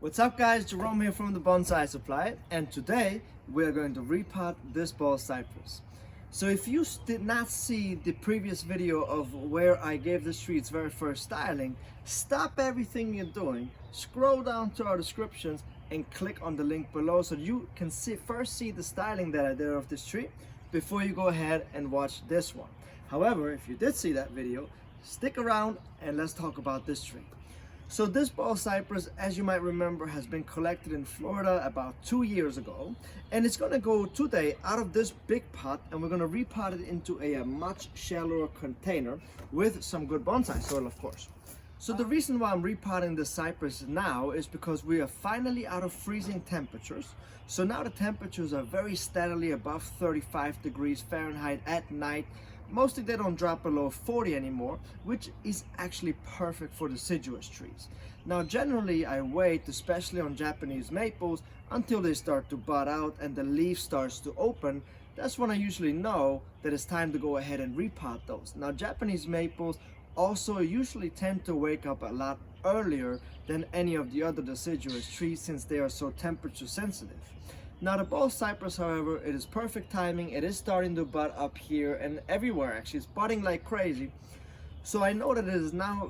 What's up guys, Jerome here from the Bonsai Supply, and today we are going to repot this Bald Cypress. So if you did not see the previous video of where I gave this tree its very first styling, stop everything you're doing, scroll down to our descriptions and click on the link below so you can first see the styling that I did of this tree before you go ahead and watch this one. However, if you did see that video, stick around and let's talk about this tree. So this Bald Cypress, as you might remember, has been collected in Florida about 2 years ago, and it's going to go today out of this big pot, and we're going to repot it into a much shallower container with some good bonsai soil, of course. So the reason why I'm repotting the cypress now is because we are finally out of freezing temperatures. So now the temperatures are very steadily above 35 degrees Fahrenheit at night. Mostly they don't drop below 40 anymore, which is actually perfect for deciduous trees. Now generally I wait, especially on Japanese maples, until they start to bud out and the leaf starts to open. That's when I usually know that it's time to go ahead and repot those. Now Japanese maples also usually tend to wake up a lot earlier than any of the other deciduous trees since they are so temperature sensitive. Now the Bald Cypress, however, it is perfect timing. It is starting to bud up here and everywhere actually. It's budding like crazy. So I know that it is now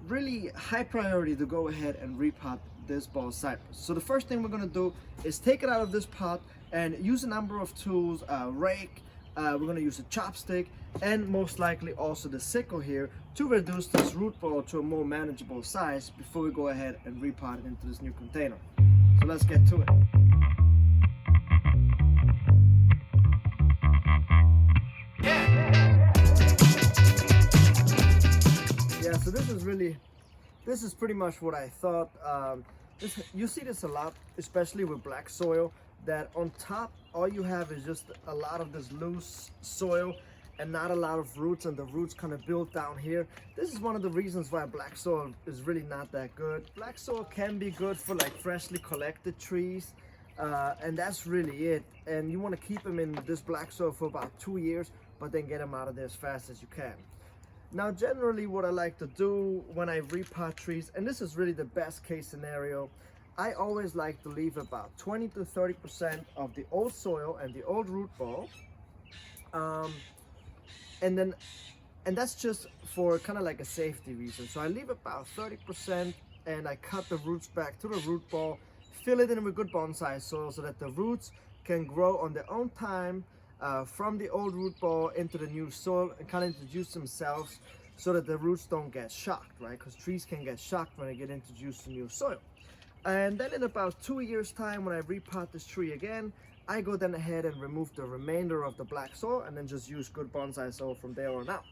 really high priority to go ahead and repot this Bald Cypress. So the first thing we're going to do is take it out of this pot and use a number of tools, rake, we're going to use a chopstick, and most likely also the sickle here to reduce this root ball to a more manageable size before we go ahead and repot it into this new container. So let's get to it. Yeah, so this is pretty much what I thought. You see this a lot, especially with black soil, that on top all you have is just a lot of this loose soil and not a lot of roots, and the roots kind of build down here. This is one of the reasons why black soil is really not that good. Black soil can be good for like freshly collected trees, and that's really it. And you want to keep them in this black soil for about 2 years, but then get them out of there as fast as you can. Now generally what I like to do when I repot trees, and this is really the best case scenario, I always like to leave about 20 to 30% of the old soil and the old root ball, and that's just for kind of like a safety reason. So I leave about 30% and I cut the roots back to the root ball, fill it in with good bonsai soil so that the roots can grow on their own time from the old root ball into the new soil and kind of introduce themselves so that the roots don't get shocked, right? Because trees can get shocked when they get introduced to new soil. And then in about 2 years time, when I repot this tree again, I go then ahead and remove the remainder of the black soil and then just use good bonsai soil from there on out.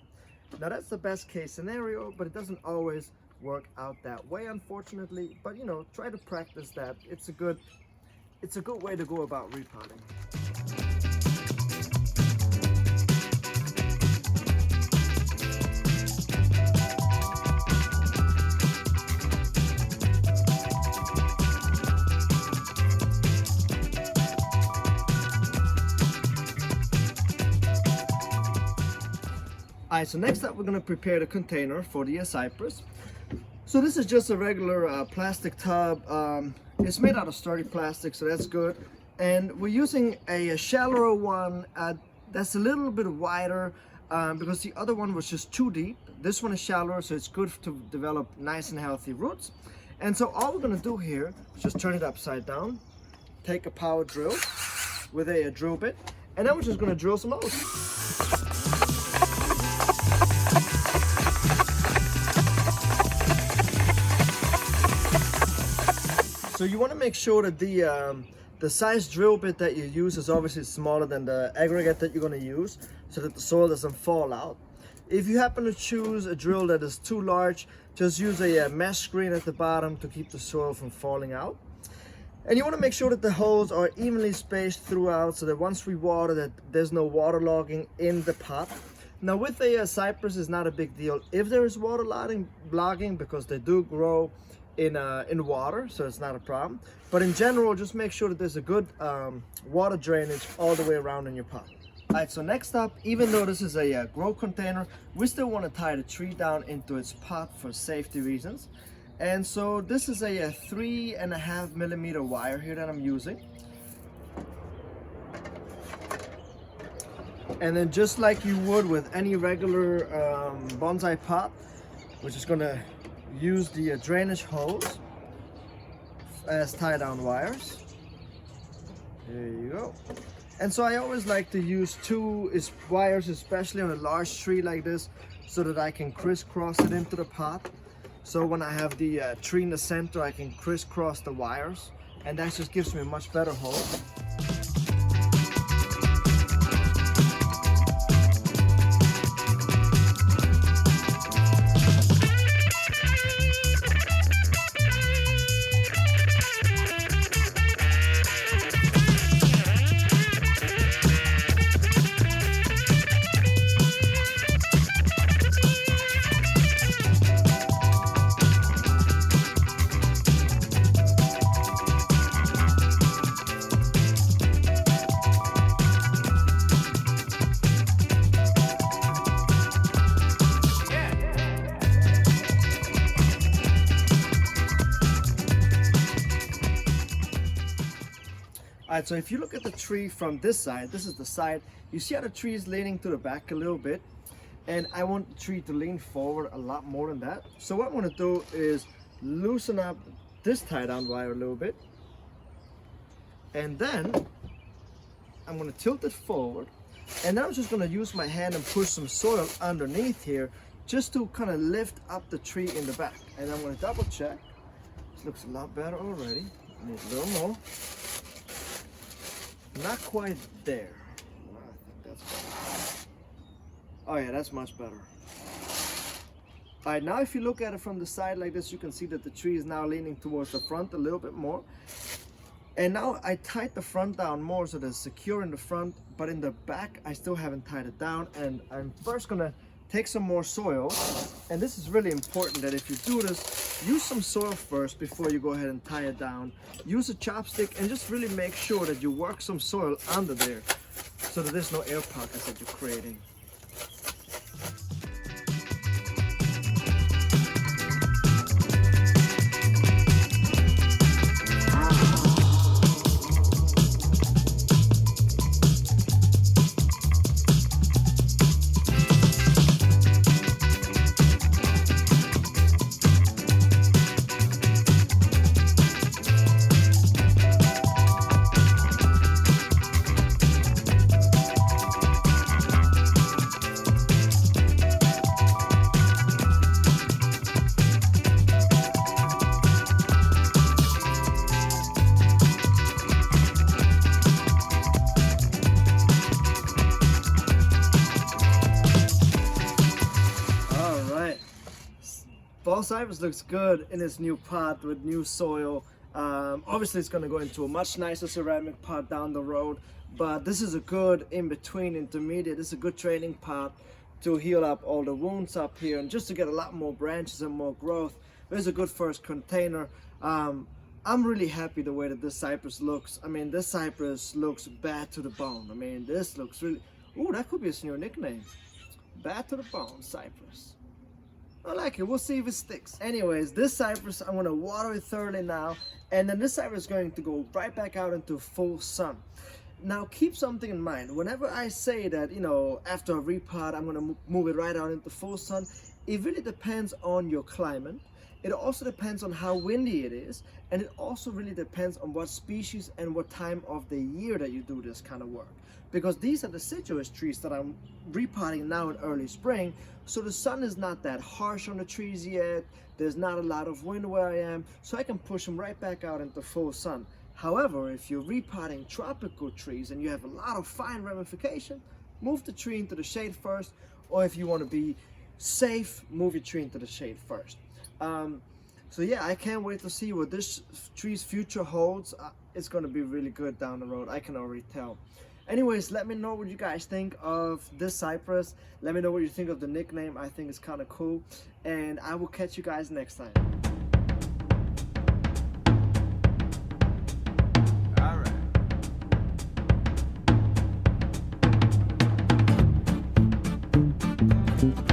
Now that's the best case scenario, but it doesn't always work out that way, unfortunately. But you know, try to practice that. It's a good way to go about repotting. Alright, so next up we're going to prepare the container for the cypress. So this is just a regular plastic tub. It's made out of sturdy plastic, so that's good. And we're using a shallower one that's a little bit wider because the other one was just too deep. This one is shallower, so it's good to develop nice and healthy roots. And so all we're going to do here is just turn it upside down, take a power drill with a drill bit, and then we're just going to drill some holes. So you want to make sure that the size drill bit that you use is obviously smaller than the aggregate that you're going to use so that the soil doesn't fall out. If you happen to choose a drill that is too large, just use a mesh screen at the bottom to keep the soil from falling out. And you want to make sure that the holes are evenly spaced throughout so that once we water that there's no waterlogging in the pot. Now with a cypress, it's not a big deal if there is waterlogging because they do grow in water, so it's not a problem. But in general, just make sure that there's a good water drainage all the way around in your pot. Alright, so next up, even though this is a grow container, we still want to tie the tree down into its pot for safety reasons. And so this is a 3.5 millimeter wire here that I'm using. And then just like you would with any regular bonsai pot, we're just gonna use the drainage hose as tie down wires. There you go. And so I always like to use two wires, especially on a large tree like this, so that I can crisscross it into the pot. So when I have the tree in the center, I can crisscross the wires, and that just gives me a much better hold. Alright, so if you look at the tree from this side, this is the side, you see how the tree is leaning to the back a little bit, and I want the tree to lean forward a lot more than that. So what I'm going to do is loosen up this tie down wire a little bit, and then I'm going to tilt it forward, and then I'm just going to use my hand and push some soil underneath here just to kind of lift up the tree in the back. And I'm going to double check. This looks a lot better already. I need a little more. Not quite there. I think that's better. Oh yeah, that's much better. Alright, now if you look at it from the side like this, you can see that the tree is now leaning towards the front a little bit more. And now I tied the front down more so that it's secure in the front, but in the back I still haven't tied it down. And I'm first gonna take some more soil, and this is really important that if you do this, use some soil first before you go ahead and tie it down. Use a chopstick and just really make sure that you work some soil under there so that there's no air pockets that you're creating. Bald Cypress looks good in its new pot with new soil. Obviously it's going to go into a much nicer ceramic pot down the road, but this is a good in-between intermediate. This is a good training pot to heal up all the wounds up here and just to get a lot more branches and more growth. It's a good first container. I'm really happy the way that this cypress looks. I mean, this cypress looks bad to the bone. I mean, this looks really... Ooh, that could be a new nickname. Bad to the bone cypress. I like it. We'll see if it sticks. Anyways, this cypress, I'm going to water it thoroughly now. And then this cypress is going to go right back out into full sun. Now, keep something in mind. Whenever I say that, you know, after a repot, I'm going to move it right out into full sun, it really depends on your climate. It also depends on how windy it is. And it also really depends on what species and what time of the year that you do this kind of work. Because these are deciduous trees that I'm repotting now in early spring, so the sun is not that harsh on the trees yet, there's not a lot of wind where I am, so I can push them right back out into full sun. However, if you're repotting tropical trees and you have a lot of fine ramification, move the tree into the shade first, or if you want to be safe, move your tree into the shade first. So yeah, I can't wait to see what this tree's future holds. It's going to be really good down the road, I can already tell. Anyways, let me know what you guys think of this cypress. Let me know what you think of the nickname. I think it's kind of cool. And I will catch you guys next time. All right.